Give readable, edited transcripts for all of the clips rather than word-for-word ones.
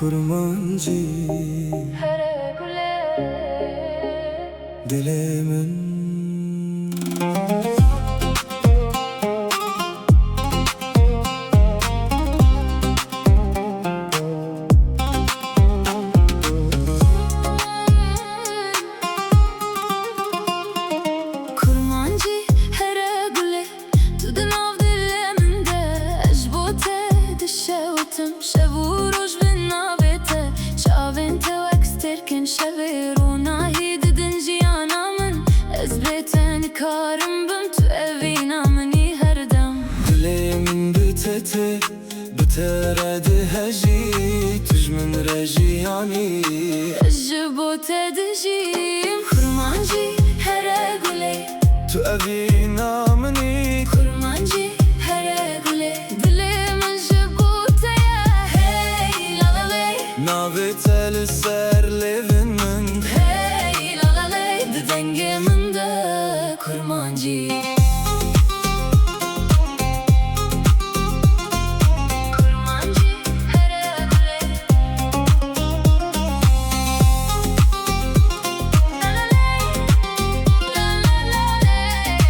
kurmancı Here gule dilimin. Kurmancı here gule Tudun av diliminde Ejbote dişevutim Şevu roj bin navete Çavin tevek sterkin Şeviru nahi didin jiyanamın Ezbeten ikarım bim Tu evina mini her dem Dilimin biteti biteredi heci Tüjmin rejiyani Ejbote dijim Kurmancı here gule Tu evina mini Kurmancı here gule Dilimin jibuteye Hey la la ley Navetel ser levin min Hey la la ley Didengimin de kurmancı Kurmancı here gule La la ley La la ley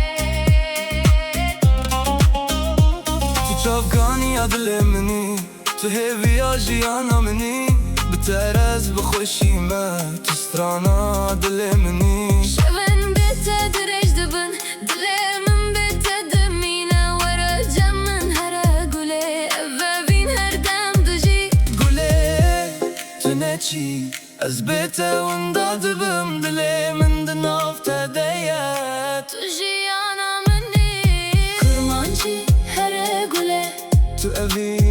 Tu çavgani ya dilimini Tu heviya jiyana mini Biterez bixweşîme Tu strana dilimini Şevin bete direç dibin Dilimin bete dimine Were cemin here gule Eve vin her dem dijî Gule tu neçî Ez bête wenda dibim Dilimin di nav te de ye Tu jiyana minî Kurmancı here gule Tu evî